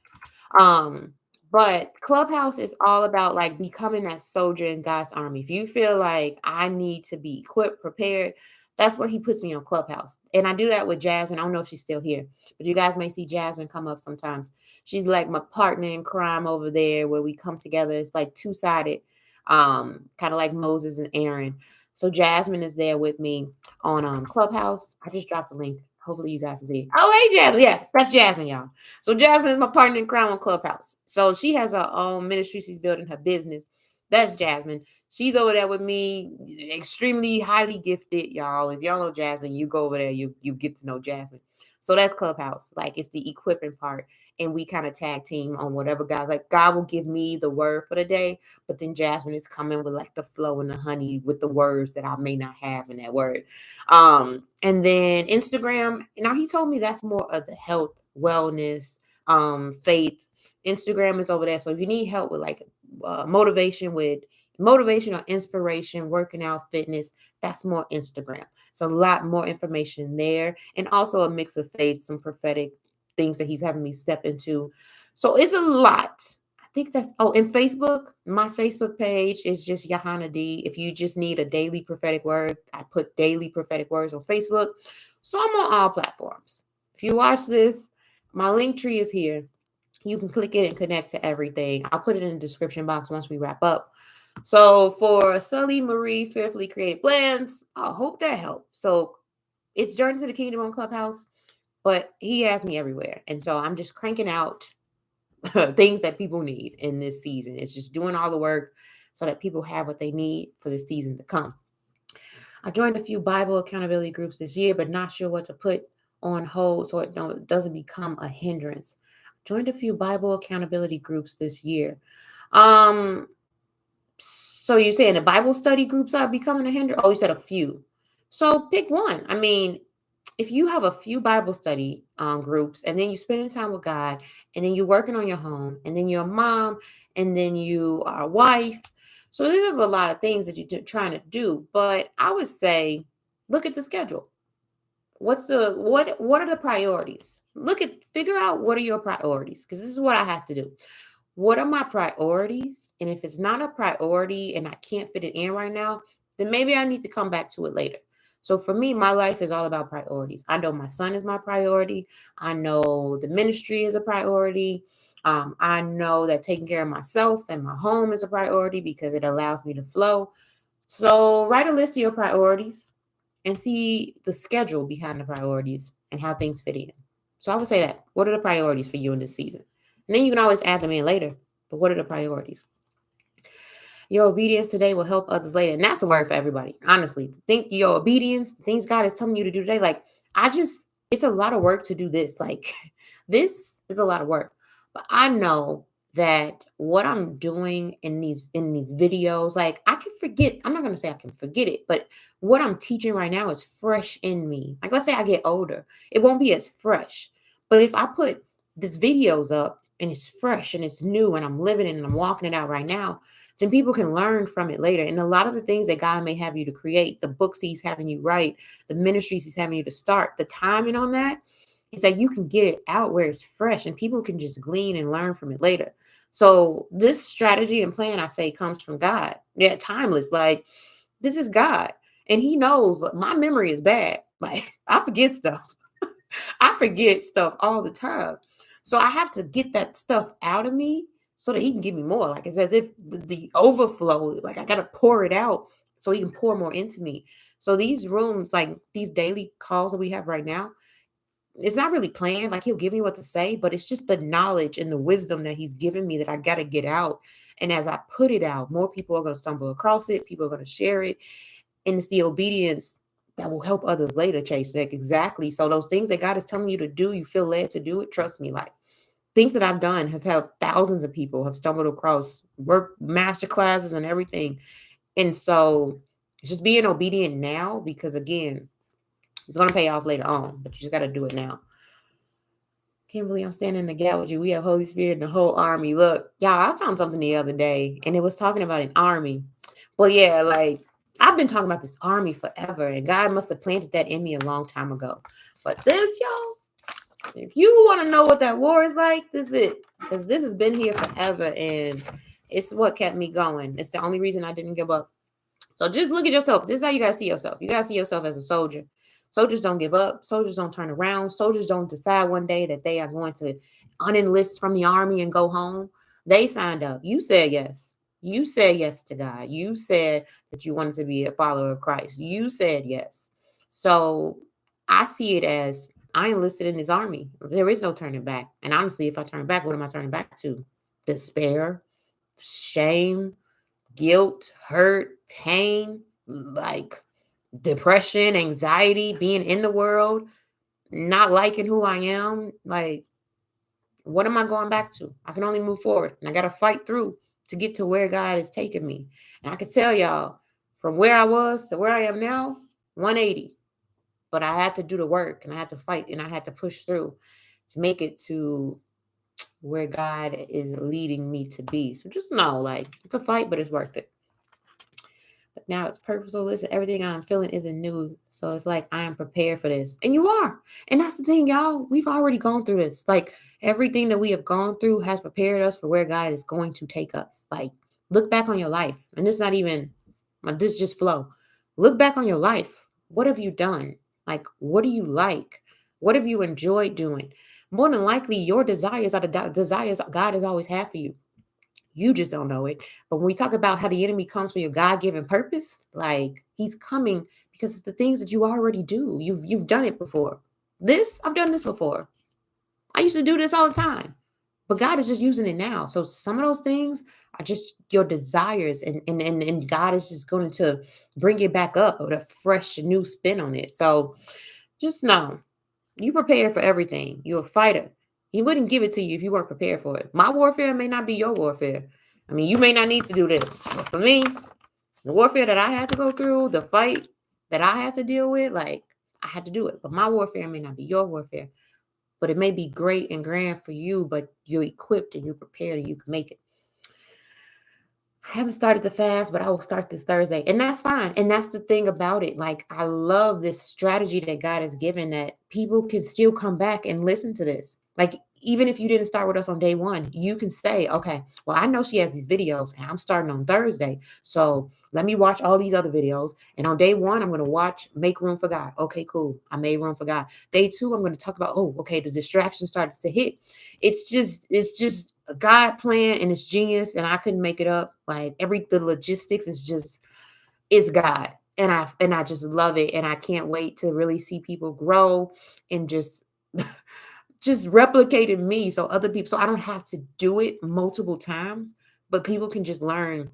Um, but Clubhouse is all about like becoming that soldier in God's army. If you feel like I need to be equipped, prepared, that's where he puts me on Clubhouse. And I do that with Jasmine. I don't know if she's still here, but you guys may see Jasmine come up sometimes. She's like my partner in crime over there where we come together. It's like two-sided, kind of like Moses and Aaron. So Jasmine is there with me on Clubhouse. I just dropped the link. Hopefully you guys can see. Oh, hey, Jasmine. Yeah, that's Jasmine, y'all. So Jasmine is my partner in crime on Clubhouse. So she has her own ministry. She's building her business. That's Jasmine. She's over there with me, extremely highly gifted, y'all. If y'all know Jasmine, you go over there, you get to know Jasmine. So that's Clubhouse. Like it's the equipping part. And we kind of tag team on whatever God will give me the word for the day, but then Jasmine is coming with like the flow and the honey with the words that I may not have in that word. And then Instagram. Now he told me that's more of the health, wellness, faith. Instagram is over there. So if you need help with like motivation or inspiration, working out, fitness, that's more Instagram. It's a lot more information there, and also a mix of faith, some prophetic things that he's having me step into. So it's a lot. I think that's and Facebook, my Facebook page is just Johanna D. If you just need a daily prophetic word, I put daily prophetic words on Facebook. So I'm on all platforms. If you watch this, my link tree is here. You can click it and connect to everything. I'll put it in the description box once we wrap up. So for Sully Marie Fearfully Created Plans, I hope that helped. So it's Journey to the Kingdom on Clubhouse, but he has me everywhere. And so I'm just cranking out things that people need in this season. It's just doing all the work so that people have what they need for the season to come. I joined a few Bible accountability groups this year, but not sure what to put on hold so it doesn't become a hindrance. Joined a few Bible accountability groups this year. So you're saying the Bible study groups are becoming a hindrance? Oh, you said a few. So pick one. I mean, if you have a few Bible study groups and then you're spending time with God and then you're working on your home and then you're a mom and then you are a wife. So this is a lot of things that you're trying to do. But I would say, look at the schedule. What are the priorities? Figure out what are your priorities, because this is what I have to do. What are my priorities? And if it's not a priority and I can't fit it in right now, then maybe I need to come back to it later. So for me, my life is all about priorities. I know my son is my priority. I know the ministry is a priority. I know that taking care of myself and my home is a priority because it allows me to flow. So write a list of your priorities and see the schedule behind the priorities and how things fit in. So I would say that. What are the priorities for you in this season? And then you can always add them in later. But what are the priorities? Your obedience today will help others later. And that's a word for everybody. Honestly, think your obedience, the things God is telling you to do today. Like, it's a lot of work to do this. Like, this is a lot of work. But I know that what I'm doing in these videos, like I can forget. I'm not gonna say I can forget it, but what I'm teaching right now is fresh in me. Like, let's say I get older, it won't be as fresh. But if I put these videos up and it's fresh and it's new and I'm living it and I'm walking it out right now, then people can learn from it later. And a lot of the things that God may have you to create, the books he's having you write, the ministries he's having you to start, the timing on that is that you can get it out where it's fresh and people can just glean and learn from it later. So this strategy and plan, I say, comes from God. Yeah, timeless. Like, this is God. And he knows, like, my memory is bad. Like, I forget stuff. I forget stuff all the time. So I have to get that stuff out of me so that he can give me more. Like, it's as if the overflow, like I got to pour it out so he can pour more into me. So these rooms, like these daily calls that we have right now, it's not really planned. Like, he'll give me what to say, but it's just the knowledge and the wisdom that he's given me that I got to get out. And as I put it out, more people are going to stumble across it. People are going to share it. And it's the obedience that will help others later, Chase. Like, exactly. So those things that God is telling you to do, you feel led to do it. Trust me, like, things that I've done have helped thousands of people have stumbled across work master classes and everything. And so it's just being obedient now, because again, it's going to pay off later on, but you just got to do it now. Can't believe I'm standing in the gap with you. We have Holy Spirit and the whole army. Look, y'all, I found something the other day and it was talking about an army. Well, yeah, like, I've been talking about this army forever, and God must have planted that in me a long time ago. But this, y'all, if you want to know what that war is like, this is it. Because this has been here forever, and it's what kept me going. It's the only reason I didn't give up. So just look at yourself. This is how you got to see yourself. You got to see yourself as a soldier. Soldiers don't give up. Soldiers don't turn around. Soldiers don't decide one day that they are going to unenlist from the army and go home. They signed up. You said yes. You said yes to God. You said that you wanted to be a follower of Christ. You said yes. So I see it as, I enlisted in his army. There is no turning back. And honestly, if I turn back, what am I turning back to? Despair, shame, guilt, hurt, pain, like depression, anxiety, being in the world, not liking who I am. Like, what am I going back to? I can only move forward, and I got to fight through to get to where God has taken me. And I can tell y'all, from where I was to where I am now, 180. But I had to do the work, and I had to fight, and I had to push through to make it to where God is leading me to be. So just know, like, it's a fight, but it's worth it. But now it's purposeful. Listen, everything I'm feeling isn't new. So it's like, I am prepared for this. And you are. And that's the thing, y'all. We've already gone through this. Like, everything that we have gone through has prepared us for where God is going to take us. Like, look back on your life. And this not even, this just flow. Look back on your life. What have you done? Like, what do you like? What have you enjoyed doing? More than likely, your desires are the desires God has always had for you. You just don't know it. But when we talk about how the enemy comes for your God-given purpose, like, he's coming because it's the things that you already do. You've done it before. I've done this before. I used to do this all the time. But God is just using it now. So some of those things are just your desires, and God is just going to bring it back up with a fresh new spin on it. So just know, you prepare for everything. You're a fighter. He wouldn't give it to you if you weren't prepared for it. My warfare may not be your warfare. I mean, you may not need to do this. But for me, the warfare that I had to go through, the fight that I had to deal with, like, I had to do it. But my warfare may not be your warfare. But it may be great and grand for you, but you're equipped and you're prepared and you can make it. I haven't started the fast, but I will start this Thursday. And that's fine. And that's the thing about it. Like, I love this strategy that God has given, that people can still come back and listen to this. Like, even if you didn't start with us on day one, you can say, okay, well, I know she has these videos and I'm starting on Thursday. So let me watch all these other videos. And on day one, I'm going to watch Make Room for God. Okay, cool. I made room for God. Day two, I'm going to talk about, oh, okay, the distraction started to hit. It's just a God plan, and it's genius, and I couldn't make it up. Like, the logistics is just, it's God. And I just love it. And I can't wait to really see people grow and just just replicating me, so other people, so I don't have to do it multiple times, but people can just learn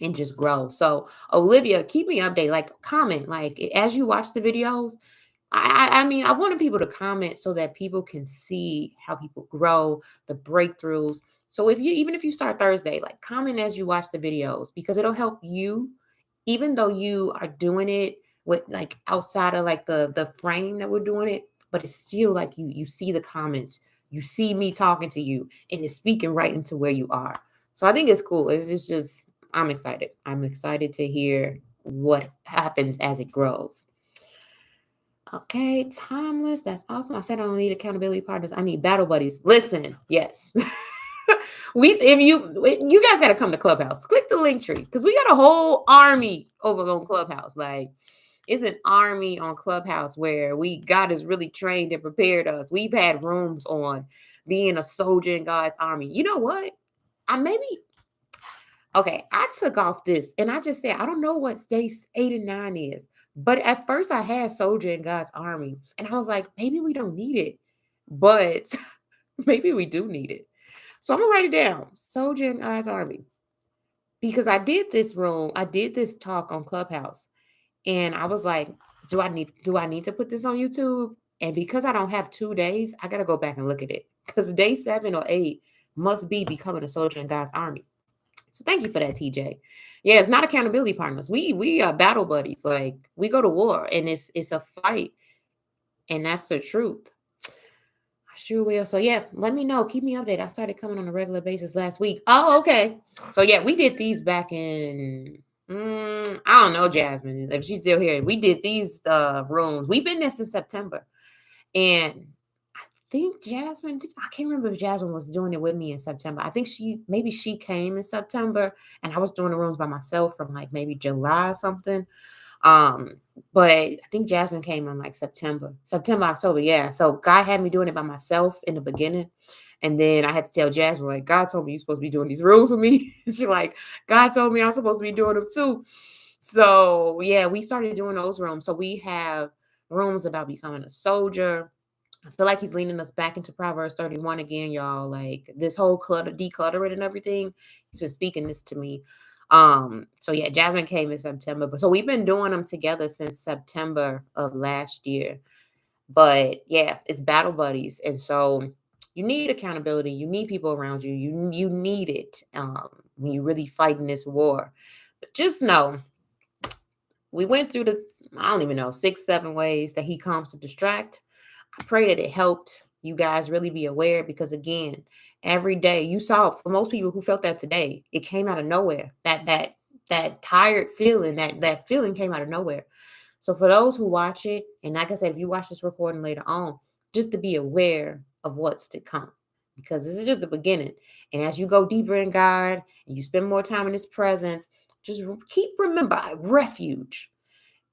and just grow. So Olivia, keep me updated, like, comment, like, as you watch the videos. I mean, I wanted people to comment so that people can see how people grow, the breakthroughs. So even if you start Thursday, like, comment as you watch the videos, because it'll help you, even though you are doing it with, like, outside of, like, the frame that we're doing it, but it's still like, you see the comments, you see me talking to you, and it's speaking right into where you are. So I think it's cool. It's just, I'm excited. I'm excited to hear what happens as it grows. Okay, timeless. That's awesome. I said I don't need accountability partners. I need battle buddies. Listen, yes. If you guys got to come to Clubhouse, click the link tree because we got a whole army over on Clubhouse. Like it's an army on Clubhouse where God has really trained and prepared us. We've had rooms on being a soldier in God's army. You know what? I maybe Okay, I took off this and I just said, I don't know what states 8 and 9 is. But at first I had soldier in God's army. And I was like, maybe we don't need it. But maybe we do need it. So I'm gonna write it down. Soldier in God's army. Because I did this talk on Clubhouse. And I was like, do I need to put this on YouTube? And because I don't have 2 days, I gotta go back and look at it. Because day 7 or 8 must be becoming a soldier in God's army. So thank you for that, TJ. Yeah, it's not accountability partners. We are battle buddies. Like we go to war and it's a fight. And that's the truth. I sure will. So yeah, let me know. Keep me updated. I started coming on a regular basis last week. Oh, okay. So yeah, we did these back in I don't know, Jasmine, if she's still here. We did these rooms. We've been there since September. And I think I can't remember if Jasmine was doing it with me in September. I think maybe she came in September and I was doing the rooms by myself from like maybe July or something. Um, but I think Jasmine came in like September, October. Yeah. So God had me doing it by myself in the beginning. And then I had to tell Jasmine, like, God told me you're supposed to be doing these rules with me. She like, God told me I'm supposed to be doing them too. So yeah, we started doing those rooms. So we have rooms about becoming a soldier. I feel like he's leading us back into Proverbs 31 again, y'all. Like this whole decluttering and everything. He's been speaking this to me. So yeah, Jasmine came in September. But so we've been doing them together since September of last year. But yeah, it's battle buddies. And so you need accountability. You need people around you. You need it when you're really fighting this war. But just know we went through I don't even know, 6, 7 ways that he comes to distract. I pray that it helped you guys really be aware because again, every day you saw for most people who felt that today, it came out of nowhere. That tired feeling, that feeling came out of nowhere. So for those who watch it, and like I said, if you watch this recording later on, just to be aware of what's to come. Because this is just the beginning. And as you go deeper in God and you spend more time in his presence, just remember refuge.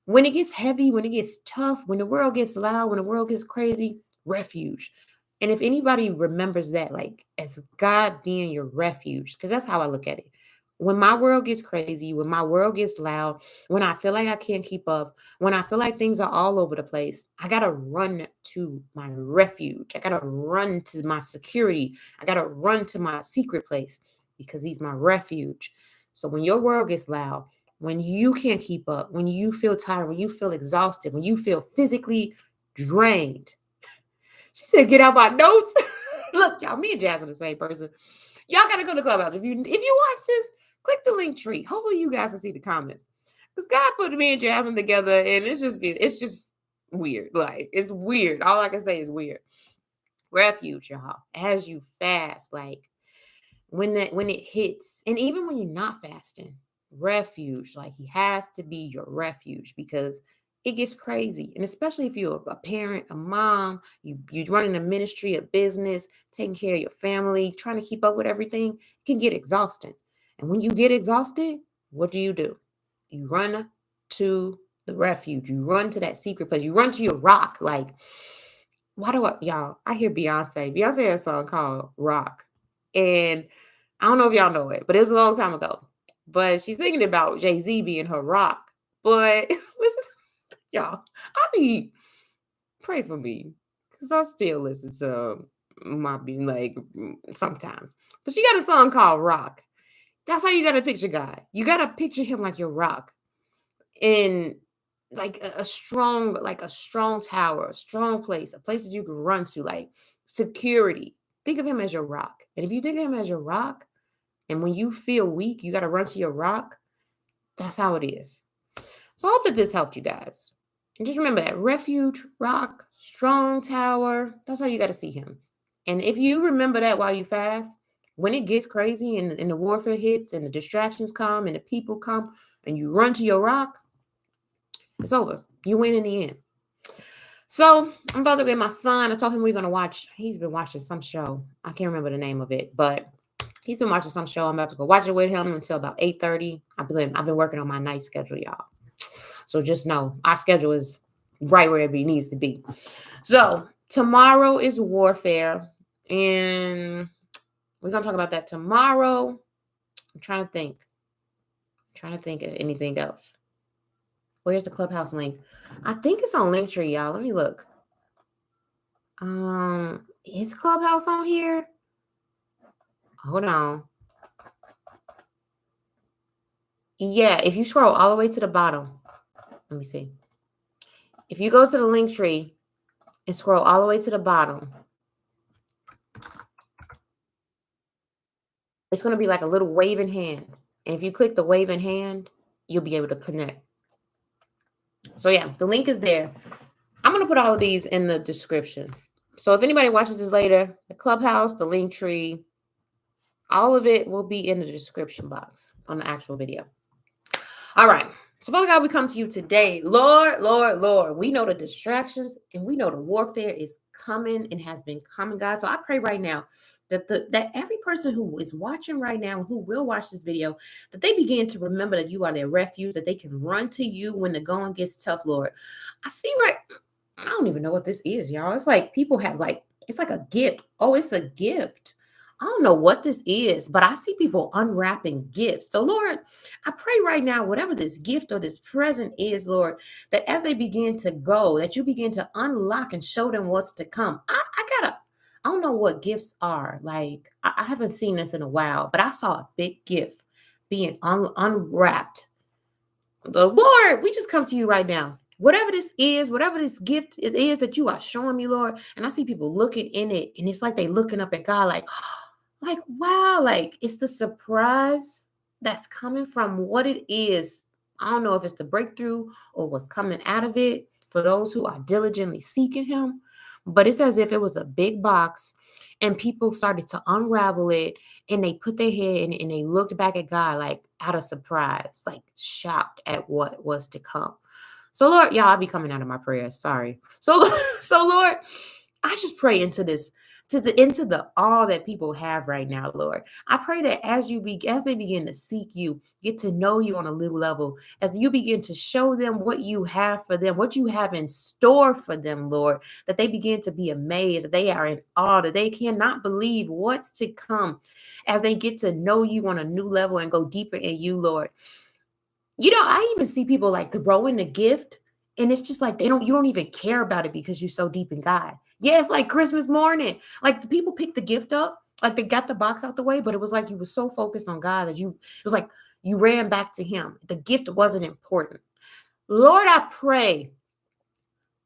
When it gets heavy, when it gets tough, when the world gets loud, when the world gets crazy, refuge. And if anybody remembers that, like as God being your refuge, because that's how I look at it. When my world gets crazy, when my world gets loud, when I feel like I can't keep up, when I feel like things are all over the place, I got to run to my refuge. I got to run to my security. I got to run to my secret place because he's my refuge. So when your world gets loud, when you can't keep up, when you feel tired, when you feel exhausted, when you feel physically drained. She said, get out my notes. Look, y'all, me and Jasmine the same person. Y'all gotta go to Clubhouse. If you watch this, click the link tree. Hopefully you guys can see the comments. Because God put me and Jasmine together and it's just weird. Like it's weird. All I can say is weird. Refuge, y'all. As you fast, like when it hits, and even when you're not fasting, refuge, like he has to be your refuge because it gets crazy. And especially if you're a parent, a mom, you're running a ministry, a business, taking care of your family, trying to keep up with everything, it can get exhausting. And when you get exhausted, what do? You run to the refuge, you run to that secret place, you run to your rock. Like, why do I hear Beyonce. Beyonce has a song called Rock. And I don't know if y'all know it, but it was a long time ago. But she's thinking about Jay-Z being her rock. But listen, y'all, pray for me. Because I still listen to my being like sometimes. But she got a song called Rock. That's how you gotta picture God. You gotta picture him like your rock. In like a strong tower, a strong place, a place that you can run to, like security. Think of him as your rock. And if you think of him as your rock, and when you feel weak, you got to run to your rock. That's how it is. So I hope that this helped you guys. And just remember that refuge, rock, strong tower. That's how you got to see him. And if you remember that while you fast, when it gets crazy and the warfare hits and the distractions come and the people come and you run to your rock, it's over. You win in the end. So I'm about to get my son. I told him we're going to watch. He's been watching some show. I can't remember the name of it, but He's been watching some show. I'm about to go watch it with him until about 8:30. I've been working on my night schedule, y'all. So just know our schedule is right where it needs to be. So tomorrow is warfare, and we're gonna talk about that tomorrow. I'm trying to think. Of anything else. Where's the Clubhouse link? I think it's on Linktree, y'all. Let me look. Is Clubhouse on here? Hold on. Yeah, if you scroll all the way to the bottom, let me see. If you go to the Linktree and scroll all the way to the bottom, it's going to be like a little waving hand. And if you click the waving hand, you'll be able to connect. So yeah, the link is there. I'm going to put all of these in the description. So if anybody watches this later, the Clubhouse, the Linktree, all of it will be in the description box on the actual video. All right. So Father God, we come to you today. Lord, Lord, Lord, we know the distractions and we know the warfare is coming and has been coming, God. So I pray right now that every person who is watching right now, who will watch this video, that they begin to remember that you are their refuge, that they can run to you when the going gets tough, Lord. I don't even know what this is, y'all. It's like people have it's like a gift. Oh, it's a gift. I don't know what this is, but I see people unwrapping gifts. So, Lord, I pray right now, whatever this gift or this present is, Lord, that as they begin to go, that you begin to unlock and show them what's to come. I don't know what gifts are. Like, I haven't seen this in a while, but I saw a big gift being unwrapped. The Lord, we just come to you right now. Whatever this is, whatever this gift it is that you are showing me, Lord, and I see people looking in it, and it's like they looking up at God, like wow, like it's the surprise that's coming from what it is. I don't know if it's the breakthrough or what's coming out of it for those who are diligently seeking Him, but it's as if it was a big box, and people started to unravel it and they put their head in it and they looked back at God like out of surprise, like shocked at what was to come. So Lord, y'all, I'll be coming out of my prayers. Sorry. So Lord, I just pray into this, into the all that people have right now, Lord. I pray that as they begin to seek you, get to know you on a new level, as you begin to show them what you have for them, what you have in store for them, Lord, that they begin to be amazed, that they are in awe, that they cannot believe what's to come as they get to know you on a new level and go deeper in you, Lord. You know, I even see people like throwing the gift, and it's just like you don't even care about it because you're so deep in God. Yeah, it's like Christmas morning. Like the people picked the gift up, like they got the box out the way, but it was like you were so focused on God that it was like you ran back to Him. The gift wasn't important. Lord, I pray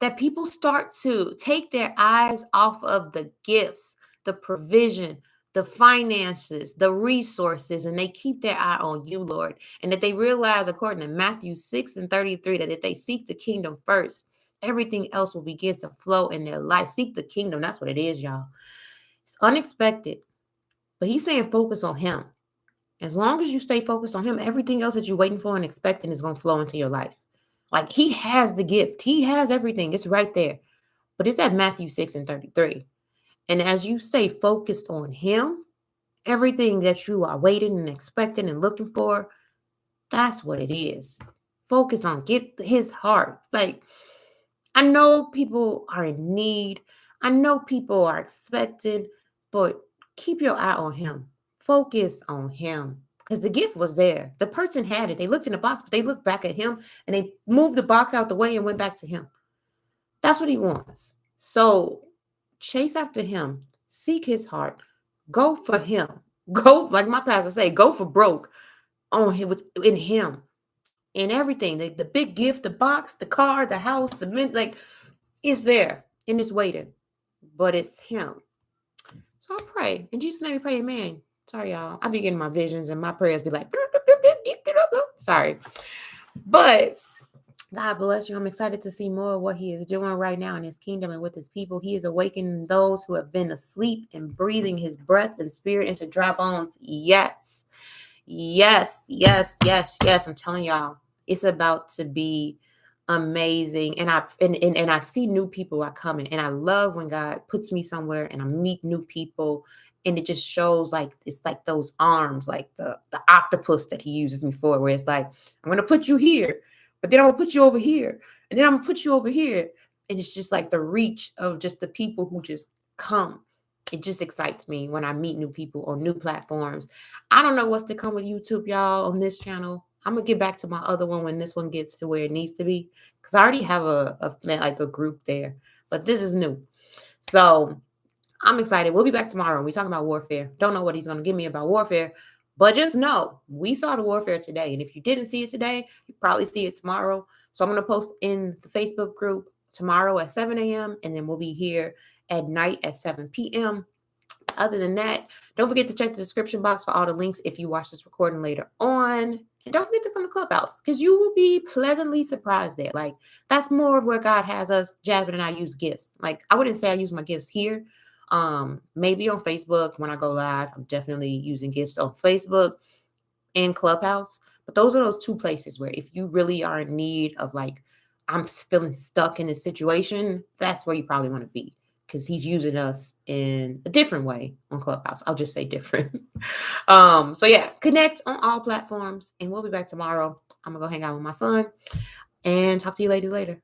that people start to take their eyes off of the gifts, the provision, the finances, the resources, and they keep their eye on you, Lord. And that they realize, according to Matthew 6:33, that if they seek the kingdom first, everything else will begin to flow in their life. Seek the kingdom. That's what it is, y'all. It's unexpected, but He's saying focus on Him. As long as you stay focused on Him, everything else that you're waiting for and expecting is going to flow into your life. Like He has the gift, He has everything. It's right there. But it's at Matthew 6:33. And as you stay focused on Him, everything that you are waiting and expecting and looking for, that's what it is. Focus on get His heart. Like, I know people are in need. I know people are expected, but keep your eye on Him. Focus on Him. Because the gift was there. The person had it. They looked in the box, but they looked back at Him and they moved the box out the way and went back to Him. That's what He wants. So chase after Him, seek His heart, go for Him. Go, like my pastor say, go for broke on Him in Him. And everything, the big gift, the box, the car, the house, the mint, like it's there and it's waiting. But it's Him. So I pray. In Jesus' name we pray, amen. Sorry, y'all. I be getting my visions and my prayers be like, sorry. But God bless you. I'm excited to see more of what He is doing right now in His kingdom and with His people. He is awakening those who have been asleep and breathing His breath and spirit into dry bones. Yes. Yes, yes, yes, yes. I'm telling y'all, it's about to be amazing. And I see new people are coming. And I love when God puts me somewhere and I meet new people and it just shows like it's like those arms, like the octopus that he uses me for, where it's like, I'm gonna put you here, but then I'm gonna put you over here, and then I'm gonna put you over here. And it's just like the reach of just the people who just come. It just excites me when I meet new people on new platforms. I don't know what's to come with YouTube, y'all, on this channel. I'm gonna get back to my other one when this one gets to where it needs to be, because I already have like a group there, but this is new. So I'm excited. We'll be back tomorrow. We're talking about warfare. Don't know what he's gonna give me about warfare, but just know we saw the warfare today. And if you didn't see it today, you probably see it tomorrow. So I'm gonna post in the Facebook group tomorrow at 7 a.m. and then we'll be here at night at 7 p.m. Other than that, don't forget to check the description box for all the links if you watch this recording later on. And don't forget to come to Clubhouse because you will be pleasantly surprised there. Like, that's more of where God has us. Jasmine and I use gifts. Like, I wouldn't say I use my gifts here. Maybe on Facebook when I go live, I'm definitely using gifts on Facebook and Clubhouse. But those are those two places where if you really are in need of like, I'm feeling stuck in this situation, that's where you probably want to be because he's using us in a different way on Clubhouse. I'll just say different. So yeah, connect on all platforms and we'll be back tomorrow. I'm gonna go hang out with my son and talk to you ladies later.